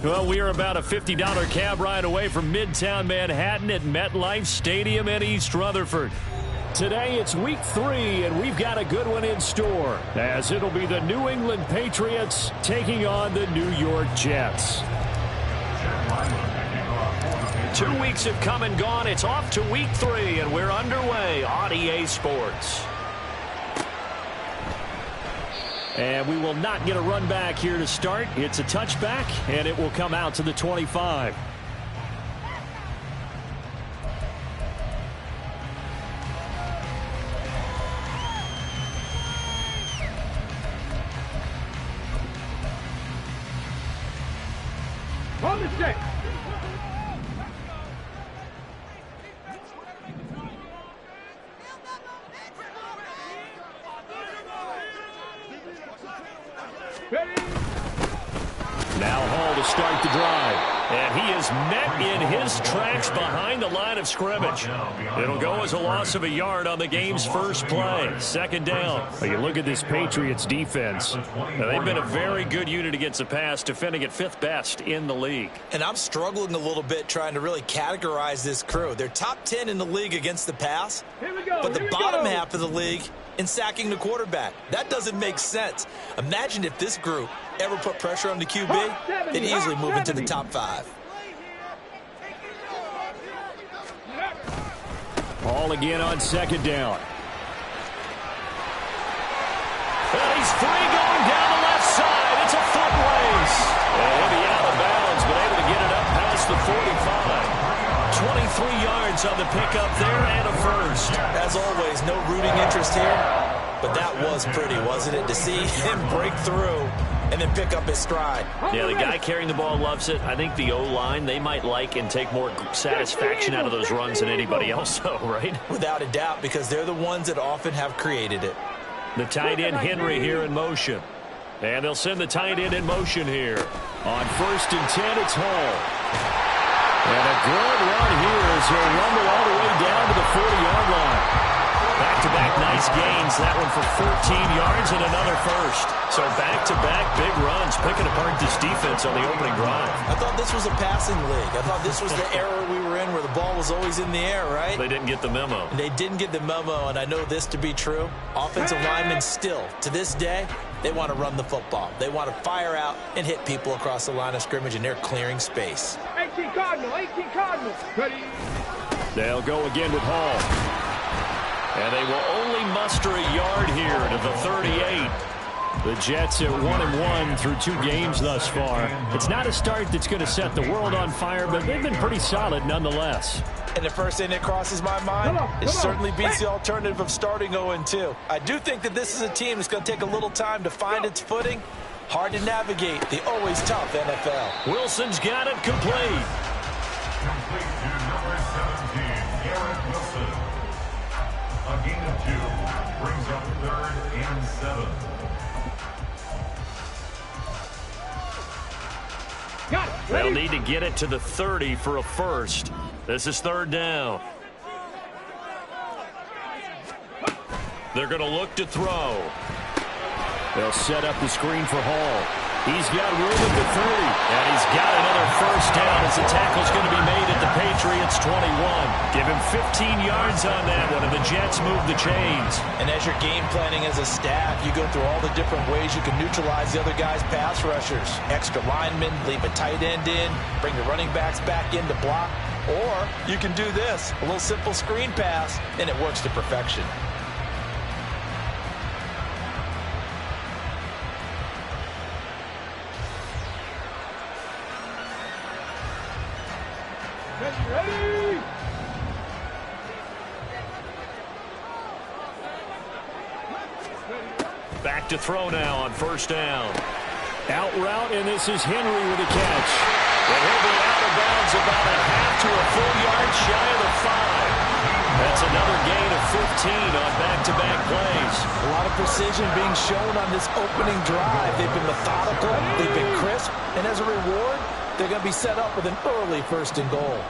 Well, we are about a $50 cab ride away from Midtown Manhattan at MetLife Stadium in East Rutherford. Today it's week 3, and we've got a good one in store, as it'll be the New England Patriots taking on the New York Jets. 2 weeks have come and gone. It's off to week 3, and we're underway on EA Sports. And we will not get a run back here to start. It's a touchback, and it will come out to the 25. On the stick. Now Hall to start the drive. And he is met in his tracks behind the line of scrimmage. It'll go as a loss of a yard on the game's first play. Second down. Well, you look at this Patriots defense. Now, they've been a very good unit against the pass, defending at 5th best in the league. And I'm struggling a little bit trying to really categorize this crew. They're top 10 in the league against the pass, but the bottom half of the league in sacking the quarterback. That doesn't make sense. Imagine if this group ever put pressure on the QB, they'd easily move into the top 5. Ball again on second down. And he's free going down the left side. It's a foot race. And he'll be out of bounds, but able to get it up past the 45. 23 yards on the pickup there and a first. As always, no rooting interest here, but that was pretty, wasn't it, to see him break through and then pick up his stride. Yeah, the guy carrying the ball loves it. I think the O-line, they might like and take more satisfaction out of those runs than anybody else, though, right? Without a doubt, because they're the ones that often have created it. The tight end, Henry, here in motion. And they'll send the tight end in motion here. On 1st and 10, it's Hall. And a good run here as he'll rumble all the way down to the 40-yard line. Back-to-back nice gains. That one for 14 yards and another first. So back-to-back big runs, picking apart this defense on the opening drive. I thought this was a passing league. I thought this was the era we were in where the ball was always in the air, right? They didn't get the memo. They didn't get the memo, and I know this to be true. Offensive linemen still, to this day, they want to run the football. They want to fire out and hit people across the line of scrimmage, and they're clearing space. 18 Cardinal, 18 Cardinal. Ready. They'll go again with Hall. And they will only muster a yard here to the 38. The Jets are 1-1 through 2 games thus far. It's not a start that's going to set the world on fire, but they've been pretty solid nonetheless. And the first thing that crosses my mind, it certainly beats the alternative of starting 0-2. I do think that this is a team that's going to take a little time to find its footing. Hard to navigate the always tough NFL. Wilson's got it complete. Complete to number 17, Garrett Wilson. A gain of 2 brings up 3rd and 7. They'll need to get it to the 30 for a first. This is 3rd down. They're going to look to throw. They'll set up the screen for Hall. He's got room at the 30, and he's got another first down as the tackle's going to be made at the Patriots' 21. Give him 15 yards on that one, and the Jets move the chains. And as you're game planning as a staff, you go through all the different ways you can neutralize the other guy's pass rushers. Extra linemen, leave a tight end in, bring the running backs back in to block. Or you can do this, a little simple screen pass, and it works to perfection. Ready. Back to throw now on 1st down. Out route, and this is Henry with a catch. And he'll be out of bounds about a half to a full yard shy of the 5. That's another gain of 15 on back-to-back plays. A lot of precision being shown on this opening drive. They've been methodical, they've been crisp, and as a reward, they're going to be set up with an early 1st and goal.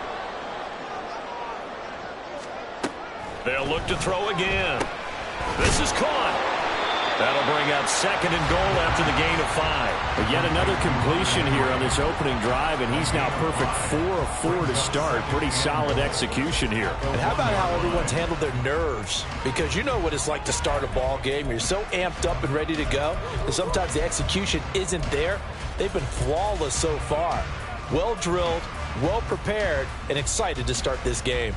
They'll look to throw again. This is caught. That'll bring up 2nd and goal after the gain of 5. But yet another completion here on this opening drive, and he's now perfect 4 of 4 to start. Pretty solid execution here. And how about how everyone's handled their nerves? Because you know what it's like to start a ball game. You're so amped up and ready to go, and sometimes the execution isn't there. They've been flawless so far. Well drilled, well prepared, and excited to start this game.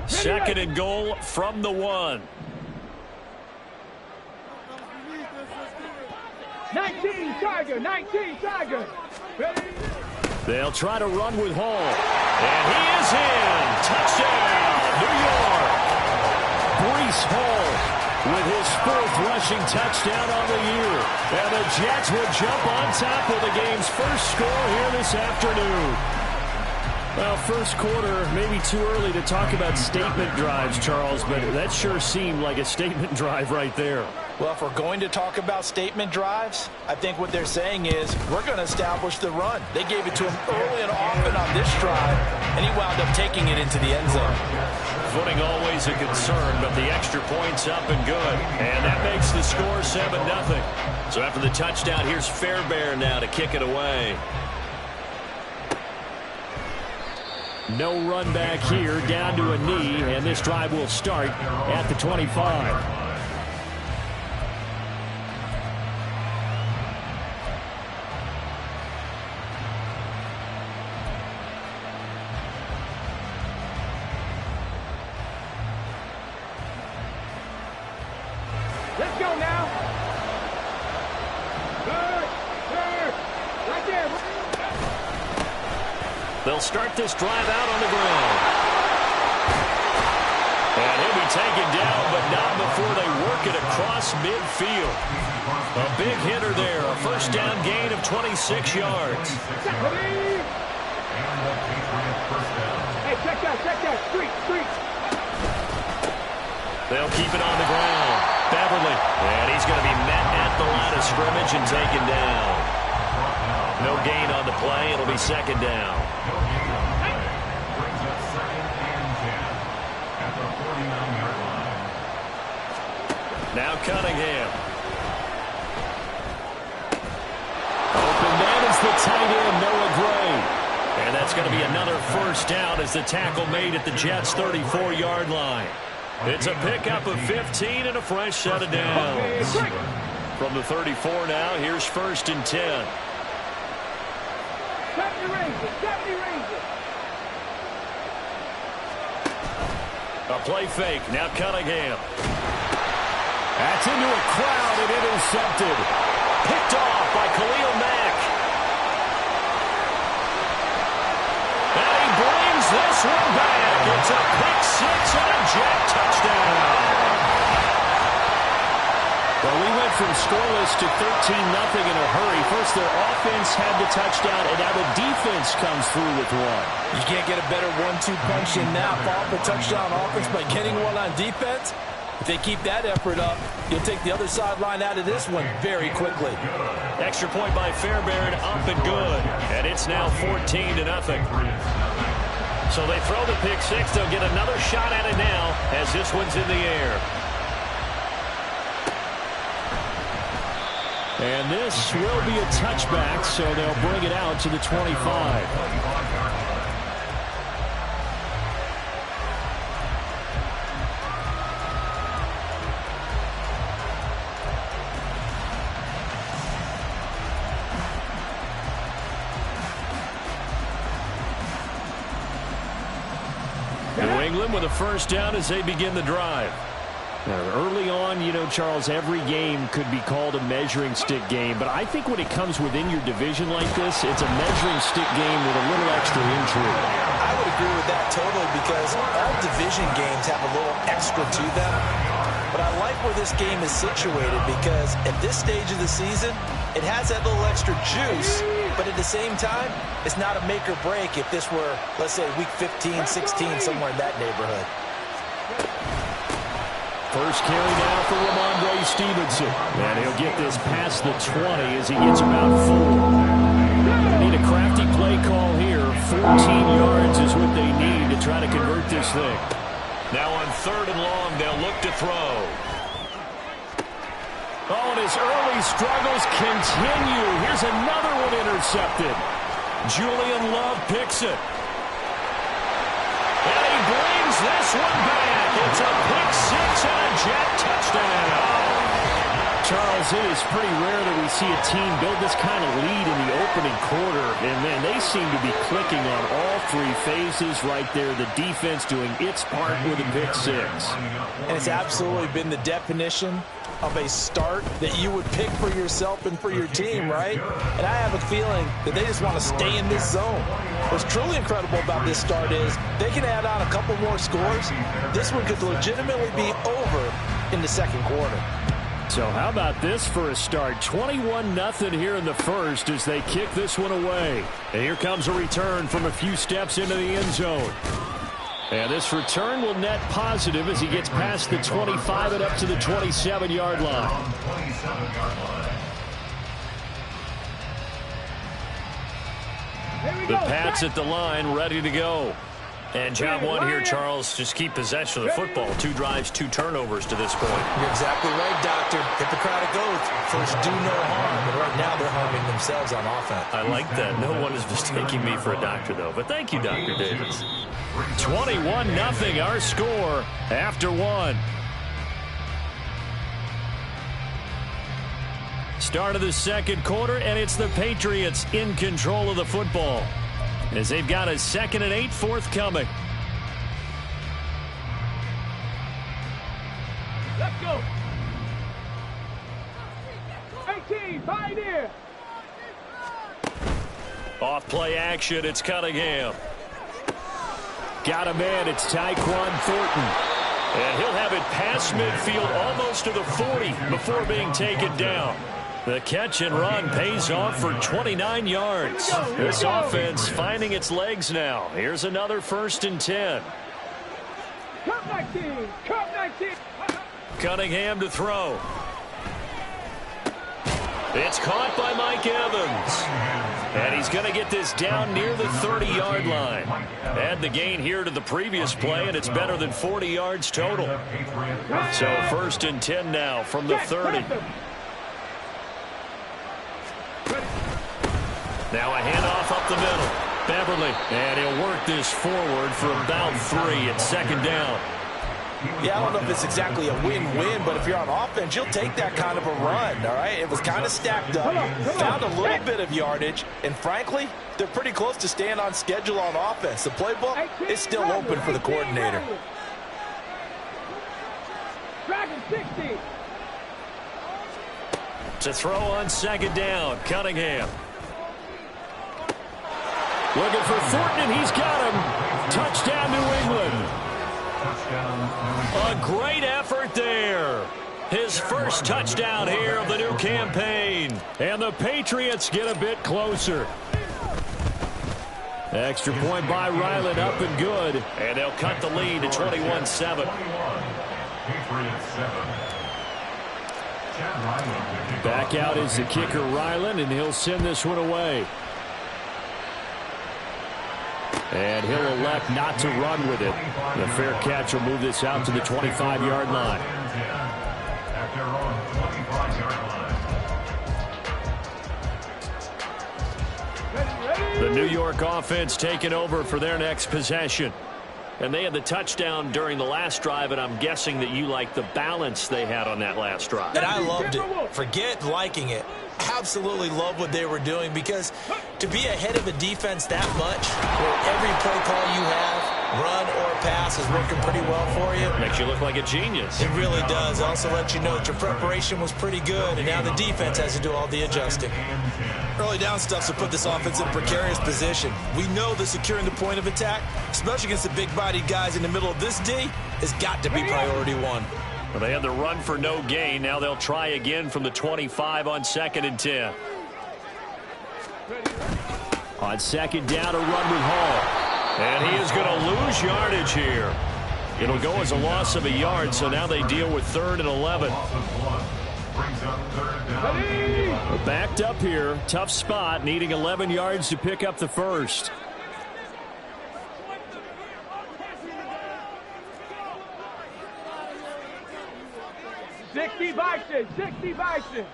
2nd and goal from the 1. 19 Tiger, 19 Tiger. Ready? They'll try to run with Hall. And he is in. Touchdown, New York. Breece Hall with his 4th rushing touchdown on the year. And the Jets will jump on top with the game's first score here this afternoon. Well, first quarter, maybe too early to talk about statement drives, Charles, but that sure seemed like a statement drive right there. Well, if we're going to talk about statement drives, I think what they're saying is we're going to establish the run. They gave it to him early and often on this drive, and he wound up taking it into the end zone. Footing always a concern, but the extra point's up and good. And that makes the score 7-0. So after the touchdown, here's Fairbairn now to kick it away. No run back here, down to a knee, and this drive will start at the 25. Let's go now. Third. Right there. They'll start this drive out on the ground. And he'll be taken down, but not before they work it across midfield. A big hitter there. A first down gain of 26 yards. Hey, check that. Street. They'll keep it on the ground. Beverly. And he's going to be met at the line of scrimmage and taken down. No gain on the play. It'll be 2nd down. Now Cunningham. Open man is the tight end, Noah Gray. And that's going to be another first down as the tackle made at the Jets' 34-yard line. It's a pickup of 15 and a fresh set of downs. From the 34 now, here's 1st and 10. 70 Rangers. A play fake. Now Cunningham. That's into a crowd and intercepted. Picked off by Khalil Mack. And he brings this one back. It's a pick 6 and a Jet touchdown. Well, we went from scoreless to 13-0 in a hurry. First, their offense had the touchdown, and now the defense comes through with one. You can't get a better 1-2 punch than that. Off a touchdown offense by getting one on defense. If they keep that effort up, you'll take the other sideline out of this one very quickly. Extra point by Fairbairn, up and good. And it's now 14-0. So they throw the pick 6. They'll get another shot at it now as this one's in the air. And this will be a touchback, so they'll bring it out to the 25. New England with a first down as they begin the drive. Now, early on, you know, Charles, every game could be called a measuring stick game, but I think when it comes within your division like this, it's a measuring stick game with a little extra intrigue. I would agree with that totally because all division games have a little extra to them. But I like where this game is situated because at this stage of the season, it has that little extra juice, but at the same time, it's not a make or break if this were, let's say, week 15, 16, somewhere in that neighborhood. First carry now for Ramondre Stevenson. And he'll get this past the 20 as he gets about 4. They need a crafty play call here. 14 yards is what they need to try to convert this thing. Now on 3rd and long, they'll look to throw. Oh, and his early struggles continue. Here's another one intercepted. Julian Love picks it. And he brings this one back. It's a pick six and a Jet touchdown. Charles, it is pretty rare that we see a team build this kind of lead in the opening quarter. And, man, they seem to be clicking on all three phases right there. The defense doing its part with a pick six. And it's absolutely been the definition of a start that you would pick for yourself and for your team, right? And I have a feeling that they just want to stay in this zone. What's truly incredible about this start is they can add on a couple more scores. This one could legitimately be over in the second quarter. So how about this for a start? 21-0 here in the first as they kick this one away. And here comes a return from a few steps into the end zone. And this return will net positive as he gets past the 25 and up to the 27-yard line. The Pats at the line, ready to go. And job one here, Charles, just keep possession of the football. 2 drives, 2 turnovers to this point. You're exactly right, Doctor. Hippocratic oath. First, do no harm. But right now, they're harming themselves on offense. I like that. No one is mistaking me for a doctor, though. But thank you, Dr. Davis. 21-0, our score after 1. Start of the second quarter, and it's the Patriots in control of the football, as they've got a 2nd and 8 forthcoming. Let's go. 18, pioneer. Off play action, it's Cunningham. Got a man, it's Tyquan Thornton. And he'll have it past midfield almost to the 40 before being taken down. The catch and run pays off for 29 yards. This offense finding its legs now. Here's another 1st and 10. Cup 19, Cup 19. Cunningham to throw. It's caught by Mike Evans. And he's going to get this down near the 30-yard line. Add the gain here to the previous play, and it's better than 40 yards total. So 1st and 10 now from the 30. Now a handoff up the middle. Beverly, and he'll work this forward for about 3 at 2nd down. Yeah, I don't know if it's exactly a win-win, but if you're on offense, you'll take that kind of a run, all right? It was kind of stacked up, found a little bit of yardage, and frankly, they're pretty close to staying on schedule on offense. The playbook is still open for the coordinator. Dragon 60. To throw on 2nd down, Cunningham. Looking for Thornton, and he's got him. Touchdown, New England. A great effort there. His first touchdown here of the new campaign. And the Patriots get a bit closer. Extra point by Ryland, up and good. And they'll cut the lead to 21-7. Back out is the kicker, Ryland, and he'll send this one away. And he'll elect not to run with it. The fair catch will move this out to the 25-yard line. The New York offense taking over for their next possession. And they had the touchdown during the last drive, and I'm guessing that you like the balance they had on that last drive. And I loved it. Forget liking it. Absolutely love what they were doing, because to be ahead of a defense that much, where every play call you have, run or pass, is working pretty well for you. Makes you look like a genius. It really does. Also let you know that your preparation was pretty good, and now the defense has to do all the adjusting. Early down stuff to put this offense in a precarious position. We know that securing the point of attack, especially against the big-bodied guys in the middle of this D, has got to be priority 1. Well, they had the run for no gain. Now they'll try again from the 25 on 2nd and 10. On 2nd down, a run with Hall. And he is going to lose yardage here. It'll go as a loss of a yard, so now they deal with 3rd and 11. Backed up here, tough spot, needing 11 yards to pick up the first. 60 Bison, 60 Bison.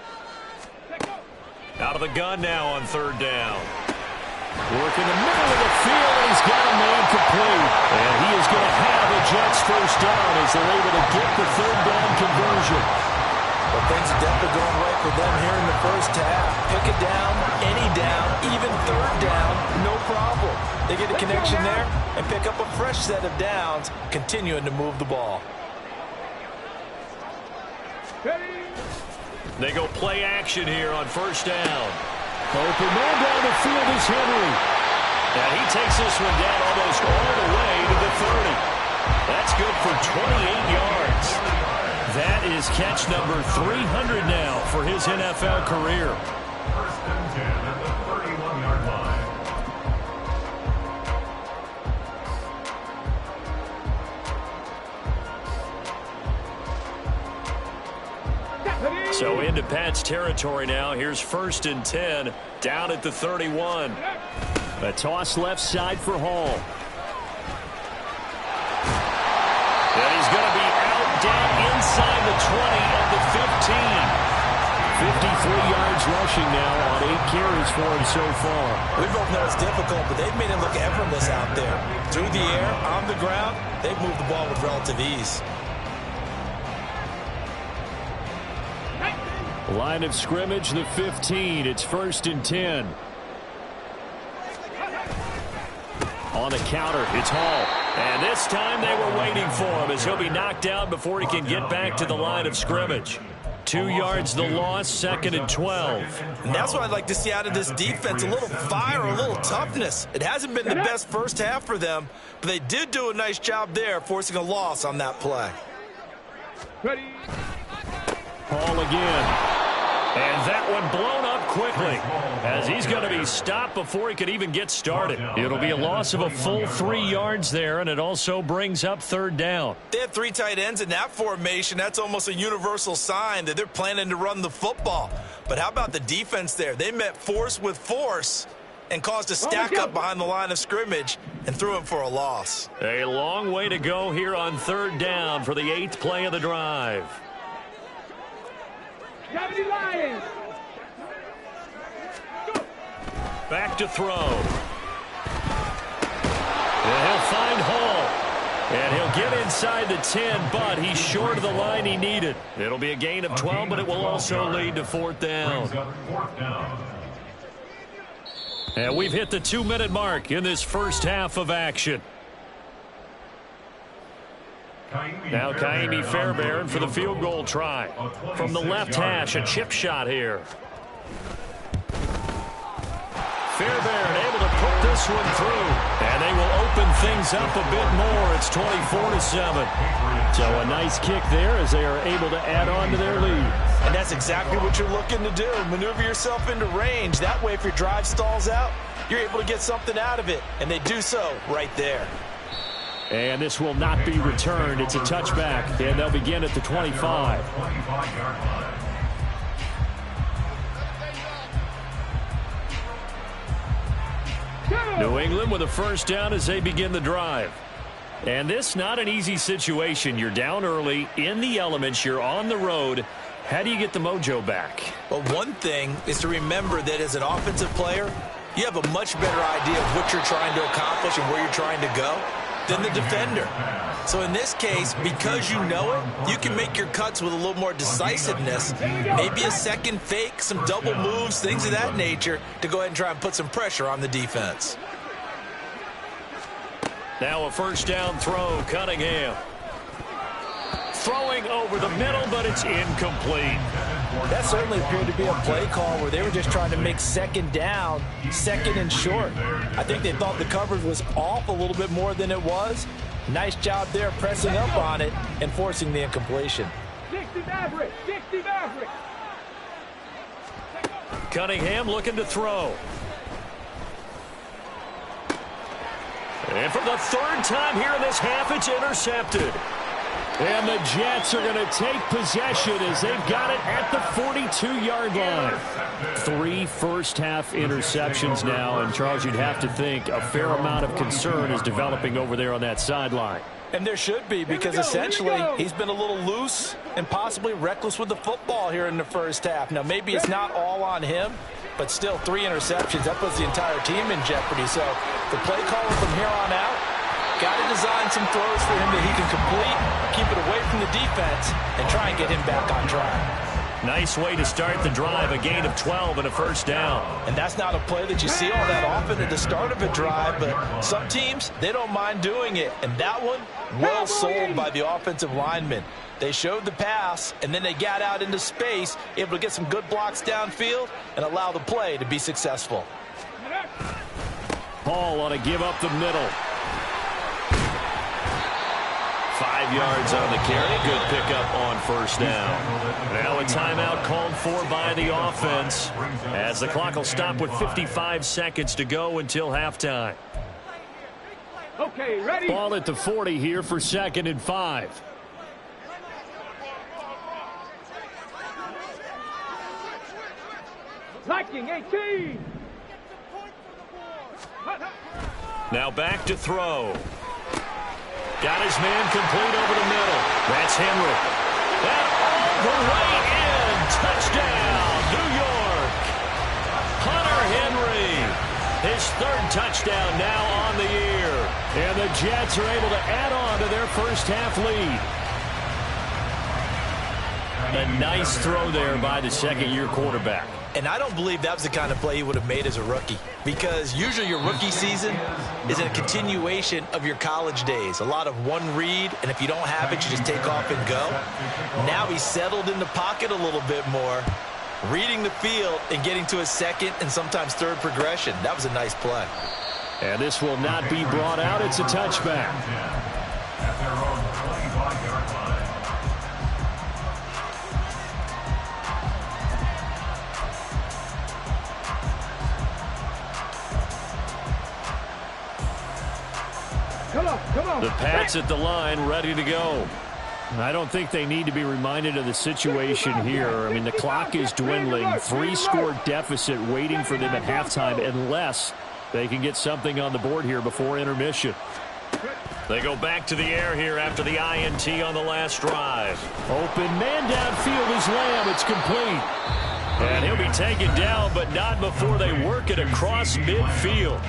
Out of the gun now on third down. Work in the middle of the field, and he's got a man complete. And he is going to have the Jets first down as they're able to get the third down conversion. Well, things are definitely going right for them here in the first half. Pick it down, any down, even third down, no problem. They get a connection there and pick up a fresh set of downs, continuing to move the ball. They go play action here on first down. Open man down the field is Henry. And he takes this one down almost all the way to the 30. That's good for 28 yards. That is catch number 300 now for his NFL career. First and 10 at the 31-yard line. So into Pat's territory now. Here's first and 10 down at the 31. A toss left side for Hall. And he's going to be out down inside the 20 at the 15. 53 yards rushing now on 8 carries for him so far. We both know it's difficult, but they've made it look effortless out there. Through the air, on the ground, they've moved the ball with relative ease. Line of scrimmage, the 15. It's first and 10. On the counter, it's Hall. And this time they were waiting for him as he'll be knocked down before he can get back to the line of scrimmage. 2 yards the loss, second and 12. And that's what I'd like to see out of this defense, a little fire, a little toughness. It hasn't been the best first half for them, but they did do a nice job there, forcing a loss on that play. Ready. Hall again. And that one blown up quickly as he's going to be stopped before he could even get started. It'll be a loss of a full 3 yards there, and it also brings up third down. They had 3 tight ends in that formation. That's almost a universal sign that they're planning to run the football. But how about the defense there? They met force with force and caused a stack up behind the line of scrimmage and threw him for a loss. A long way to go here on third down for the 8th play of the drive. 70 Lions. Back to throw. And he'll find Hall. And he'll get inside the 10, but he's short of the line he needed. It'll be a gain of 12, but it will also lead to fourth down. And we've hit the 2-minute mark in this first half of action. Now Kaimi Fairbairn for the field goal try. From the left hash, a chip shot here. Fairbairn able to put this one through. And they will open things up a bit more. It's 24-7. So a nice kick there as they are able to add on to their lead. And that's exactly what you're looking to do. Maneuver yourself into range. That way, if your drive stalls out, you're able to get something out of it. And they do so right there. And this will not be returned. It's a touchback, and they'll begin at the 25. New England with a first down as they begin the drive. And this not an easy situation. You're down early, in the elements, you're on the road. How do you get the mojo back? Well, one thing is to remember that as an offensive player, you have a much better idea of what you're trying to accomplish and where you're trying to go than the defender. So in this case, because you know it, you can make your cuts with a little more decisiveness. Maybe a second fake, some double moves, things of that nature to go ahead and try and put some pressure on the defense. Now a first down throw, Cunningham. Throwing over the middle, but it's incomplete. That certainly appeared to be a play call where they were just trying to make second down, second and short. I think they thought the coverage was off a little bit more than it was. Nice job there pressing up on it and forcing the incompletion. 60 Maverick, 60 Maverick. Cunningham looking to throw. And for the third time here in this half, it's intercepted. And the Jets are going to take possession as they've got it at the 42-yard line. 3 first-half interceptions now, and Charles, you'd have to think a fair amount of concern is developing over there on that sideline. And there should be, because essentially he's been a little loose and possibly reckless with the football here in the first half. Now, maybe it's not all on him, but still 3 interceptions. That puts the entire team in jeopardy. So the play caller from here on out got to design some throws for him that he can complete, keep it away from the defense, and try and get him back on track. Nice way to start the drive, a gain of 12 and a first down. And that's not a play that you see all that often at the start of a drive, but some teams, they don't mind doing it. And that one, well sold by the offensive lineman. They showed the pass, and then they got out into space, able to get some good blocks downfield and allow the play to be successful. Paul on a give up the middle. 5 yards on the carry. Good pickup on first down. Now a timeout called for by the offense as the clock will stop with 55 seconds to go until halftime. Okay, ready? Ball at the 40 here for 2nd and 5. Liking 18. Now back to throw. Got his man complete over the middle. That's Henry. And all the way in. Touchdown, New York. Hunter Henry. His 3rd touchdown now on the year. And the Jets are able to add on to their first half lead. A nice throw there by the 2nd-year quarterback. And I don't believe that was the kind of play he would have made as a rookie, because usually your rookie season is a continuation of your college days. A lot of one read, and if you don't have it, you just take off and go. Now he's settled in the pocket a little bit more, reading the field and getting to his 2nd and sometimes 3rd progression. That was a nice play. And this will not be brought out. It's a touchback. At their own 25-yard line. Come on. The Pats at the line, ready to go. I don't think they need to be reminded of the situation here. I mean, the clock is dwindling. 3-score deficit waiting for them at halftime unless they can get something on the board here before intermission. They go back to the air here after the INT on the last drive. Open man downfield is Lamb. It's complete. And he'll be taken down, but not before they work it across midfield.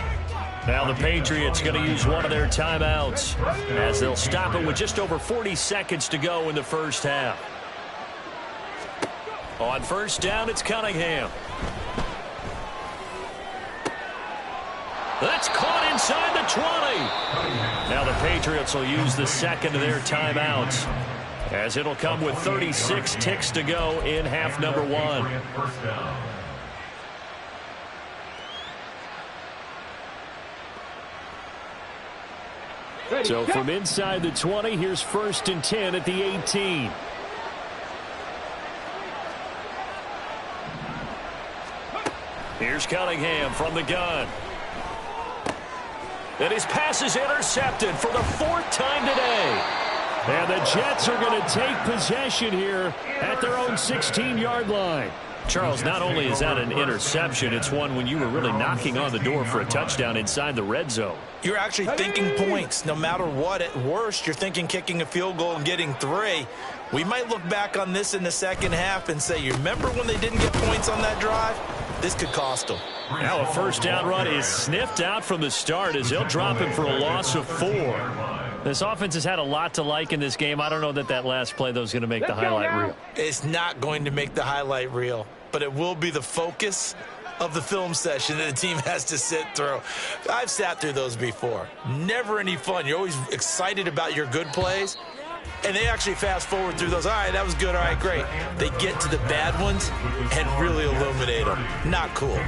Now the Patriots going to use one of their timeouts as they'll stop it with just over 40 seconds to go in the first half. On first down, it's Cunningham. That's caught inside the 20. Now the Patriots will use the 2nd of their timeouts as it'll come with 36 ticks to go in half number 1. So from inside the 20, here's 1st and 10 at the 18. Here's Cunningham from the gun. And his pass is intercepted for the 4th time today. And the Jets are going to take possession here at their own 16-yard line. Charles, not only is that an interception, it's one when you were really knocking on the door for a touchdown inside the red zone. You're actually thinking points no matter what. At worst, you're thinking kicking a field goal and getting 3. We might look back on this in the second half and say, you remember when they didn't get points on that drive? This could cost them. Now a first down run is sniffed out from the start as they'll drop him for a loss of 4. This offense has had a lot to like in this game. I don't know that last play, though, is going to make the highlight reel. It's not going to make the highlight reel, but it will be the focus of the film session that the team has to sit through. I've sat through those before. Never any fun. You're always excited about your good plays, and they actually fast forward through those. All right, that was good. All right, great. They get to the bad ones and really illuminate them. Not cool.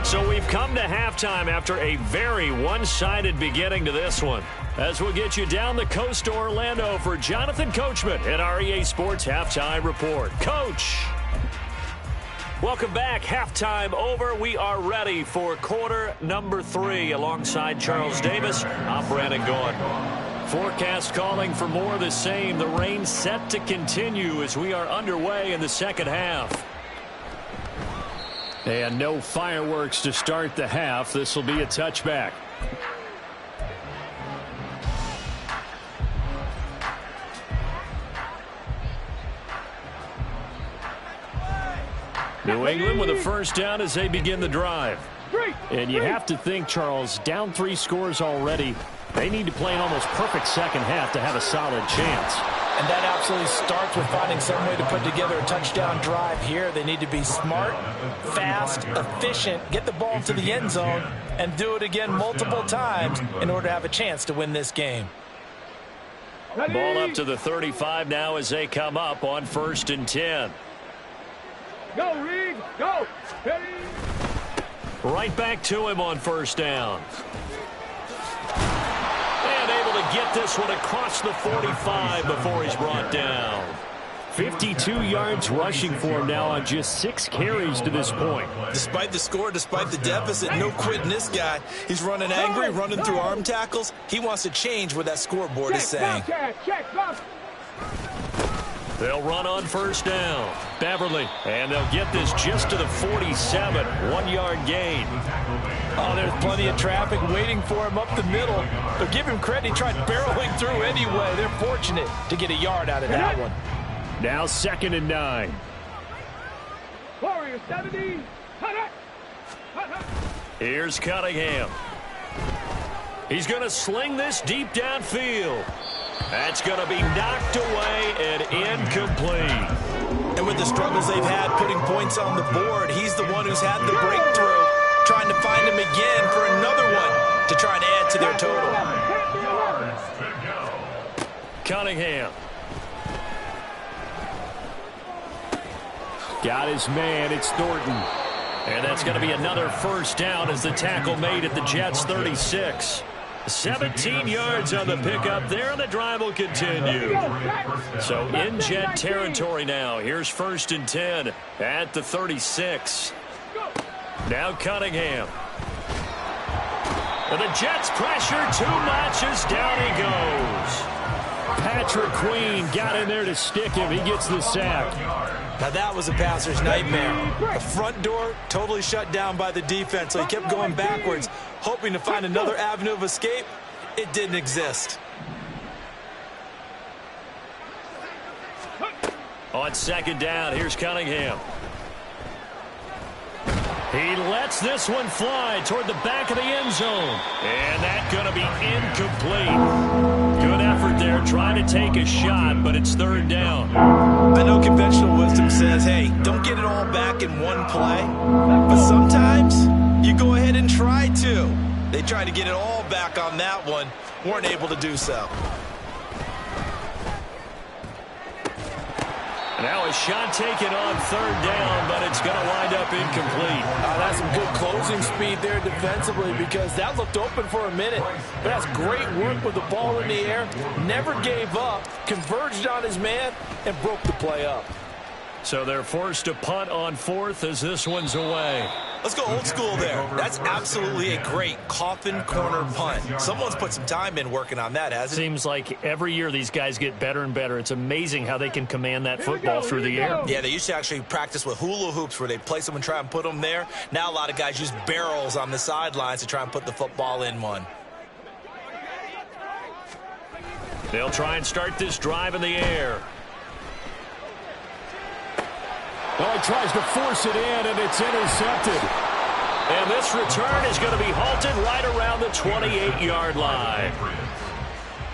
So we've come to halftime after a very one-sided beginning to this one. As we'll get you down the coast to Orlando for Jonathan Coachman at our EA Sports Halftime Report. Coach. Welcome back. Halftime over. We are ready for quarter number 3 alongside Charles Davis. I'm Brandon Gaughan. Forecast calling for more of the same. The rain set to continue as we are underway in the second half. And no fireworks to start the half. This will be a touchback. New England with a first down as they begin the drive. And you have to think, Charles, down 3 scores already. They need to play an almost perfect second half to have a solid chance. And that absolutely starts with finding some way to put together a touchdown drive here. They need to be smart, fast, efficient, get the ball to the end zone, and do it again multiple times in order to have a chance to win this game. Ball up to the 35 now as they come up on 1st and 10. Go, Reed, go. Ready. Right back to him on 1st down. And able to get this one across the 45 before he's brought down. 52 yards rushing for him now on just 6 carries to this point. Despite the score, despite the deficit, no quitting this guy. He's running angry, running through arm tackles. He wants to change what that scoreboard is saying. They'll run on 1st down. Beverly, and they'll get this just to the 47. 1-yard gain. Oh, there's plenty of traffic waiting for him up the middle. But give him credit, he tried barreling through anyway. They're fortunate to get a yard out of that one. Now 2nd and 9. Warrior 70. Here's Cunningham. He's going to sling this deep downfield. That's going to be knocked away and incomplete. And with the struggles they've had putting points on the board, he's the one who's had the breakthrough, trying to find him again for another one to try and add to their total. Cunningham. Got his man. It's Thornton. And that's going to be another 1st down as the tackle made at the Jets' 36. 17 yards on the pickup there, and the drive will continue. So in Jet territory now. Here's 1st and 10 at the 36. Now Cunningham. And the Jets pressure too much as down he goes. Patrick Queen got in there to stick him. He gets the sack. Now that was a passer's nightmare. The front door totally shut down by the defense, so he kept going backwards, hoping to find another avenue of escape. It didn't exist. On 2nd down, here's Cunningham. He lets this one fly toward the back of the end zone. And that's going to be incomplete. Good effort there, trying to take a shot, but it's 3rd down. I know conventional wisdom says, hey, don't get it all back in one play. But sometimes you go ahead and try to. They tried to get it all back on that one. Weren't able to do so. Now a shot taken on 3rd down, but it's going to wind up incomplete. That's some good closing speed there defensively, because that looked open for a minute. But that's great work with the ball in the air. Never gave up, converged on his man, and broke the play up. So they're forced to punt on 4th as this one's away. Let's go old school there. That's absolutely a great coffin corner punt. Someone's put some time in working on that, hasn't it? Seems like every year these guys get better and better. It's amazing how they can command that football through the air. Yeah, they used to actually practice with hula hoops where they'd place them and try and put them there. Now a lot of guys use barrels on the sidelines to try and put the football in one. They'll try and start this drive in the air. Well, he tries to force it in, and it's intercepted. And this return is going to be halted right around the 28-yard line.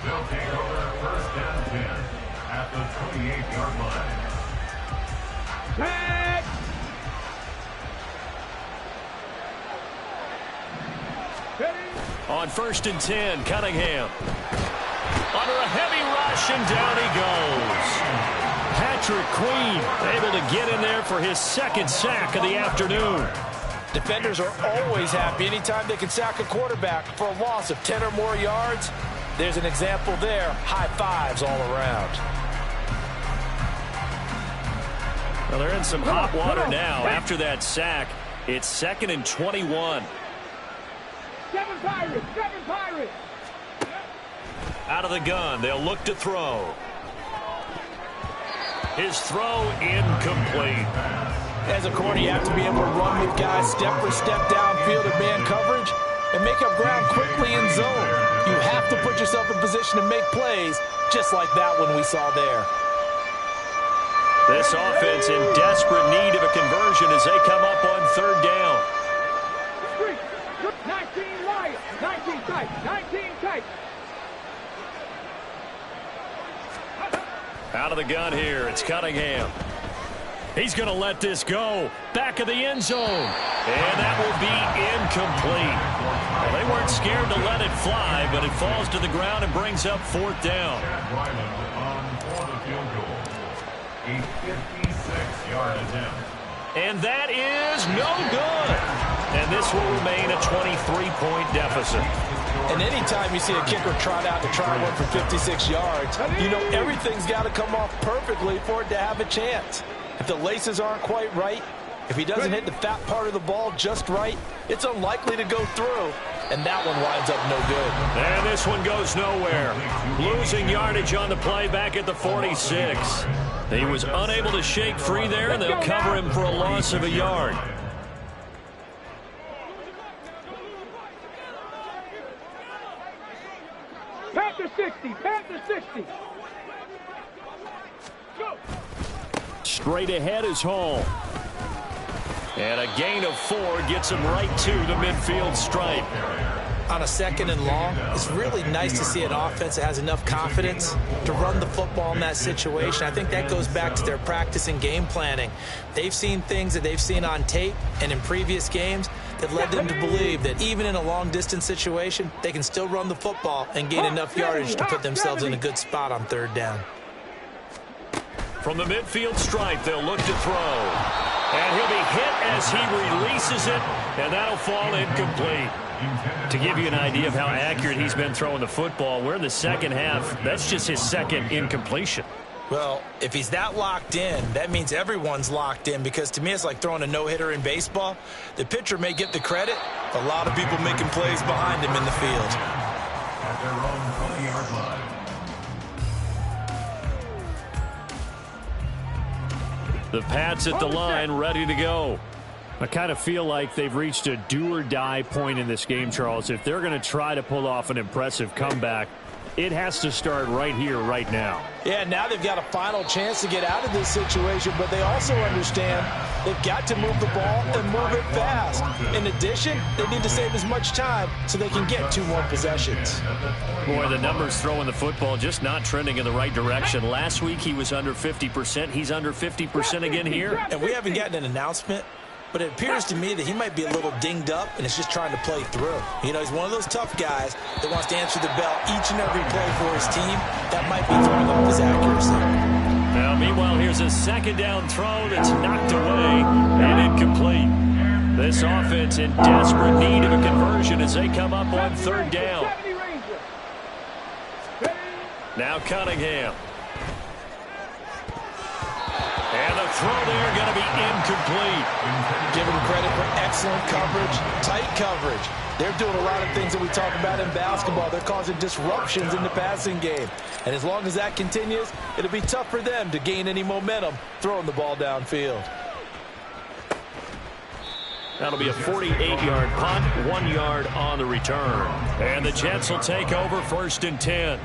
They'll take over 1st and 10 at the 28-yard line. On 1st and 10, Cunningham. Under a heavy rush, and down he goes. Patrick Queen able to get in there for his 2nd sack of the afternoon. Defenders are always happy anytime they can sack a quarterback for a loss of 10 or more yards. There's an example there. High fives all around. Well, they're in some hot water now after that sack. It's 2nd and 21. 7 Pirates! 7 Pirates! Out of the gun, they'll look to throw. His throw incomplete. As a corner, you have to be able to run with guys step for step downfield in man coverage and make up ground quickly in zone. You have to put yourself in position to make plays, just like that one we saw there. This offense in desperate need of a conversion as they come up on third down. 19 wide, 19 tight, 19 tight. Out of the gun here, it's Cunningham. He's going to let this go. Back of the end zone. And that will be incomplete. Well, they weren't scared to let it fly, but it falls to the ground and brings up fourth down. A 56-yard attempt. And that is no good. And this will remain a 23-point deficit. And anytime you see a kicker trot out to try one for 56 yards, you know everything's got to come off perfectly for it to have a chance. If the laces aren't quite right, if he doesn't hit the fat part of the ball just right, it's unlikely to go through. And that one winds up no good. And this one goes nowhere. Losing yardage on the play back at the 46. He was unable to shake free there, and they'll cover him for a loss of a yard. Panther 60, Panther 60. Go. Straight ahead is Hall. And a gain of 4 gets him right to the midfield stripe. On a second and long, it's really nice to see an offense that has enough confidence to run the football in that situation. I think that goes back to their practice and game planning. They've seen things that they've seen on tape and in previous games that led them to believe that even in a long-distance situation, they can still run the football and gain enough yardage to put themselves in a good spot on third down. From the midfield stripe, they'll look to throw. And he'll be hit as he releases it, and that'll fall incomplete. To give you an idea of how accurate he's been throwing the football, we're in the second half. That's just his second incompletion. Well, if he's that locked in, that means everyone's locked in, because to me it's like throwing a no-hitter in baseball. The pitcher may get the credit, a lot of people making plays behind him in the field. At their own 20-yard line. The Pats at the line, ready to go. I kind of feel like they've reached a do-or-die point in this game, Charles. If they're going to try to pull off an impressive comeback, it has to start right here, right now. Yeah, now they've got a final chance to get out of this situation, but they also understand they've got to move the ball and move it fast. In addition, they need to save as much time so they can get 2 more possessions. Boy, the numbers throwing the football just not trending in the right direction. Last week he was under 50%. He's under 50% again here. And we haven't gotten an announcement, but it appears to me that he might be a little dinged up and is just trying to play through. You know, he's one of those tough guys that wants to answer the bell each and every play for his team. That might be throwing off his accuracy. Now, meanwhile, here's a second down throw that's knocked away and incomplete. This offense in desperate need of a conversion as they come up on third down. Now Cunningham. And the throw there going to be incomplete. Give them credit for excellent coverage, tight coverage. They're doing a lot of things that we talk about in basketball. They're causing disruptions in the passing game. And as long as that continues, it'll be tough for them to gain any momentum throwing the ball downfield. That'll be a 48-yard punt, 1 yard on the return. And the Jets will take over 1st and 10.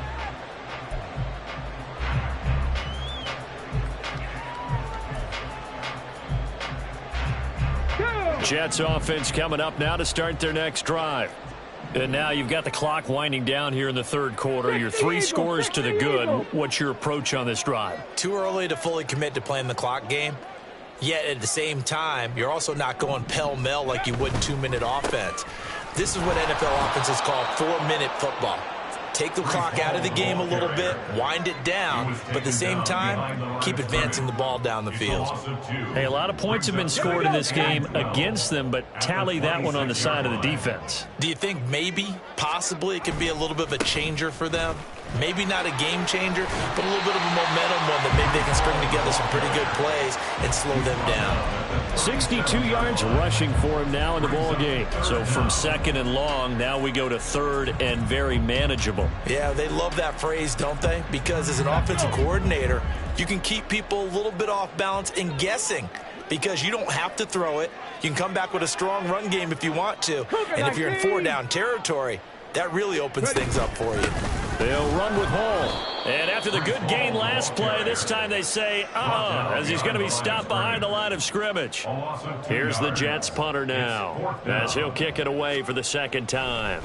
Jets offense coming up now to start their next drive. And now you've got the clock winding down here in the third quarter. Your 3 scores to the good. What's your approach on this drive? Too early to fully commit to playing the clock game. Yet at the same time, you're also not going pell-mell like you would 2-minute offense. This is what NFL offenses call 4-minute football. Take the clock out of the game a little bit, wind it down, but at the same time, keep advancing the ball down the field. Hey, a lot of points have been scored in this game against them, but tally that one on the side of the defense. Do you think maybe, possibly, it could be a little bit of a changer for them? Maybe not a game changer, but a little bit of a momentum one that maybe they can string together some pretty good plays and slow them down. 62 yards rushing for him now in the ball game. So from second and long, now we go to third and very manageable. Yeah, they love that phrase, don't they? Because as an offensive coordinator, you can keep people a little bit off balance and guessing because you don't have to throw it. You can come back with a strong run game if you want to. And if you're in 4-down territory, that really opens things up for you. They'll run with Hall. And after the good gain last play, this time they say, as he's going to be stopped behind the line of scrimmage. Here's the Jets punter now, as he'll kick it away for the second time.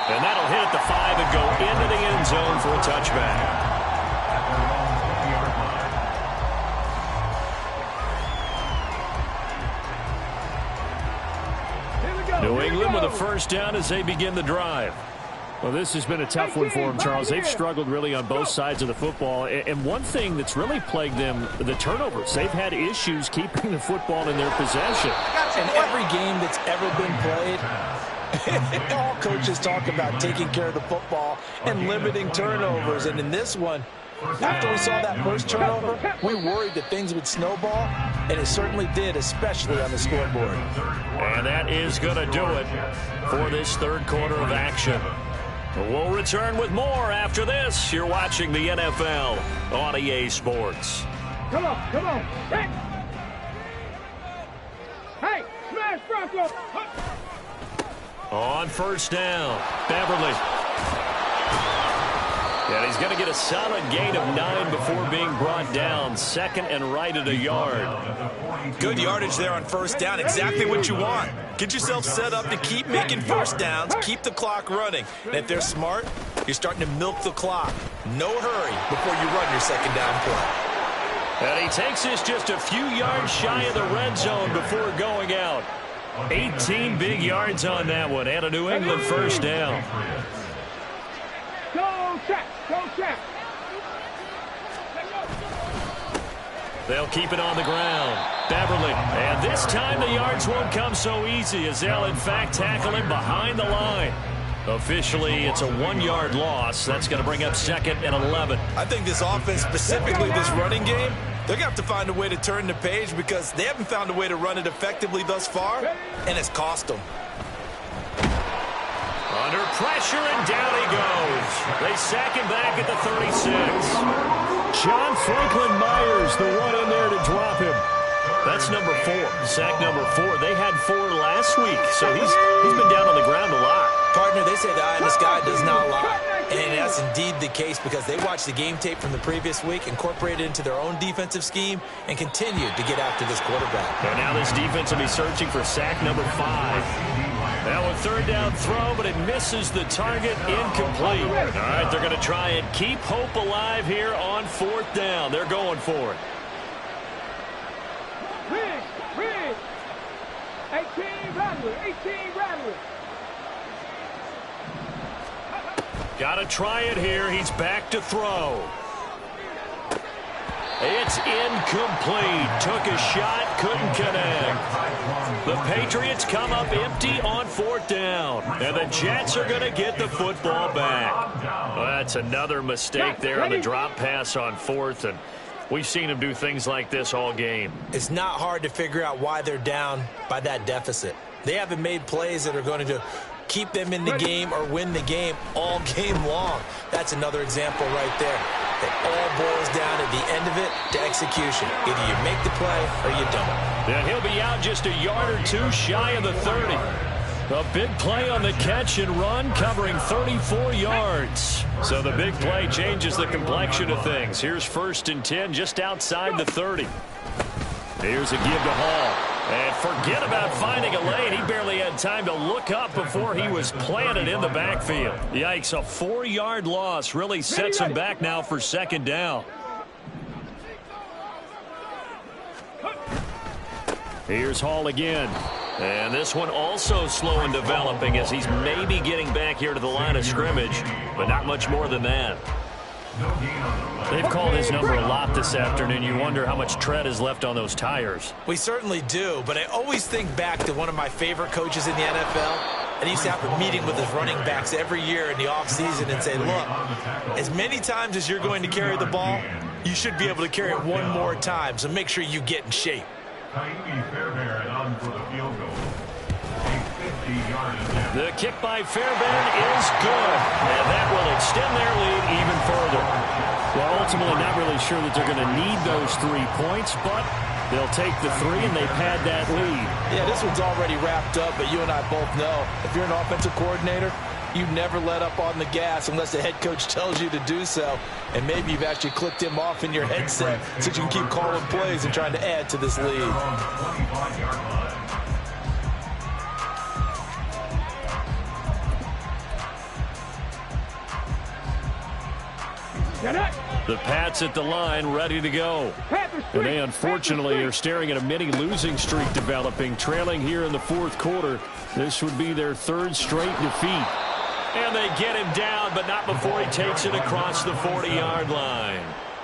And that'll hit at the 5 and go into the end zone for a touchback. New England with a first down as they begin the drive. Well, this has been a tough one for them, Charles. They've struggled really on both sides of the football. And one thing that's really plagued them, the turnovers. They've had issues keeping the football in their possession. In every game that's ever been played, all coaches talk about taking care of the football and limiting turnovers. And in this one, after we saw that first turnover, we worried that things would snowball, and it certainly did, especially on the scoreboard. And that is going to do it for this third quarter of action. We'll return with more after this. You're watching the NFL on EA Sports. Come on, come on. Hey, smash Bronco. On first down, Beverly. And he's going to get a solid gain of 9 before being brought down. Second and right at a yard. Good yardage there on first down. Exactly what you want. Get yourself set up to keep making first downs, keep the clock running. And if they're smart, you're starting to milk the clock. No hurry before you run your second down play. And he takes this just a few yards shy of the red zone before going out. 18 big yards on that one, and a New England first down. Go check, go check. They'll keep it on the ground. Beverly. And this time the yards won't come so easy as they'll, in fact, tackle him behind the line. Officially, it's a 1-yard loss. That's going to bring up second and 11. I think this offense, specifically this running game, they're going to have to find a way to turn the page because they haven't found a way to run it effectively thus far, and it's cost them. Under pressure, and down he goes. They sack him back at the 36. John Franklin Myers, the one in there to drop him. That's number 4. Sack number 4. They had 4 last week, so he's been down on the ground a lot. Partner, they say the eye in the sky does not lie. And that's indeed the case because they watched the game tape from the previous week, incorporated it into their own defensive scheme, and continued to get after this quarterback. And now this defense will be searching for sack number 5. Now a third down throw, but it misses the target, incomplete. All right, they're going to try and keep hope alive here on fourth down. They're going for it. Rig. 18 Rattler, 18 Rattler. Got to try it here. He's back to throw. It's incomplete. Took a shot, couldn't connect. The Patriots come up empty on fourth down. And the Jets are going to get the football back. Well, that's another mistake there on the drop pass on fourth. And we've seen them do things like this all game. It's not hard to figure out why they're down by that deficit. They haven't made plays that are going to keep them in the game or win the game all game long. That's another example right there. It all boils down at the end of it to execution. Either you make the play or you don't. And he'll be out just a yard or two shy of the 30. A big play on the catch and run, covering 34 yards. So the big play changes the complexion of things. Here's 1st and 10 just outside the 30. Here's a give to Hall. And forget about finding a lane. He barely had time to look up before he was planted in the backfield. Yikes, a 4-yard loss really sets him back now for second down. Here's Hall again. And this one also slow in developing as he's maybe getting back here to the line of scrimmage, but not much more than that. They've called his number a lot this afternoon. You wonder how much tread is left on those tires. We certainly do, but I always think back to one of my favorite coaches in the NFL. And he used to have a meeting with his running backs every year in the offseason and say, look, as many times as you're going to carry the ball, you should be able to carry it one more time, so make sure you get in shape. The kick by Fairbairn is good, and that will extend their lead even further. Well, ultimately, not really sure that they're going to need those 3 points, but they'll take the 3, and they've had that lead. Yeah, this one's already wrapped up, but you and I both know if you're an offensive coordinator, you never let up on the gas unless the head coach tells you to do so. And maybe you've actually clicked him off in your headset so you can keep calling plays and trying to add to this lead. The Pats at the line, ready to go. And they unfortunately are staring at a mini losing streak developing, trailing here in the 4th quarter. This would be their 3rd straight defeat. And they get him down, but not before he takes it across the 40-yard line.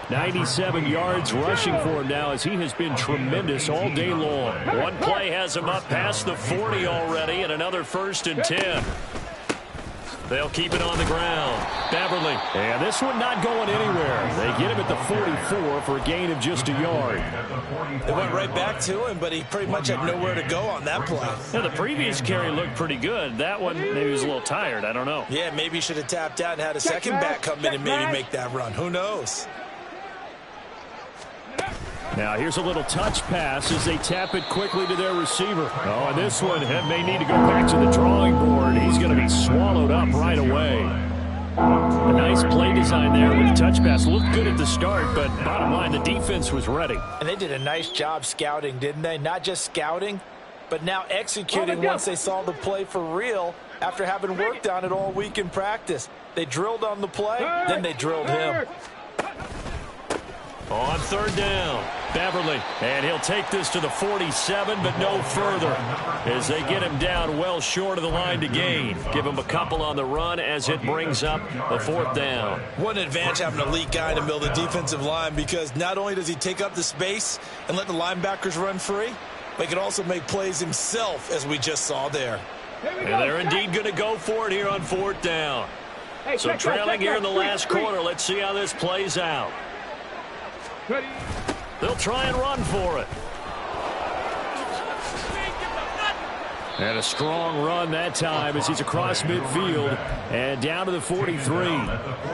97 yards rushing for him now as he has been tremendous all day long. One play has him up past the 40 already, and another 1st and 10. They'll keep it on the ground. Beverly. And this one not going anywhere. They get him at the 44 for a gain of just a yard. They went right back to him, but he pretty much had nowhere to go on that play. Yeah, the previous carry looked pretty good. That one, maybe he was a little tired. I don't know. Yeah, maybe he should have tapped out and had a second back come in and maybe make that run. Who knows? Now here's a little touch pass as they tap it quickly to their receiver. Oh, and this one may need to go back to the drawing board. He's going to be swallowed up right away. A nice play design there with the touch pass. Looked good at the start, but bottom line, the defense was ready. And they did a nice job scouting, didn't they? Not just scouting, but now executing once they saw the play for real after having worked on it all week in practice. They drilled on the play, then they drilled him. On 3rd down, Beverly, and he'll take this to the 47, but no further as they get him down well short of the line to gain. Give him a couple on the run as it brings up a 4th down. What an advantage having an elite guy in the middle of the defensive line, because not only does he take up the space and let the linebackers run free, but he can also make plays himself, as we just saw there. And they're indeed going to go for it here on 4th down. So trailing here in the last quarter, let's see how this plays out. They'll try and run for it. And a strong run that time as he's across midfield and down to the 43.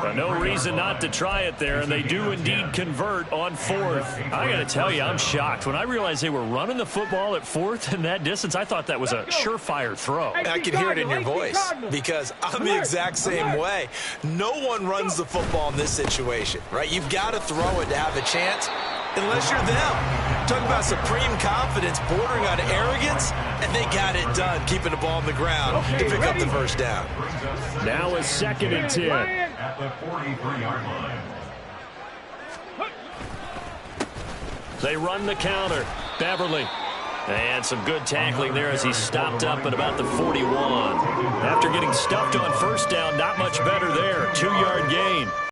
But no reason not to try it there, and they do indeed convert on 4th. I got to tell you, I'm shocked. When I realized they were running the football at 4th in that distance, I thought that was a surefire throw. I can hear it in your voice because I'm the exact same way. No one runs the football in this situation, right? You've got to throw it to have a chance. Unless you're them. Talking about supreme confidence bordering on arrogance, and they got it done, keeping the ball on the ground to pick up the 1st down. Now a 2nd and 10. At the 43-yard line. They run the counter. Beverly. And some good tackling there as he stopped up at about the 41. After getting stuffed on 1st down, not much better there. 2-yard gain.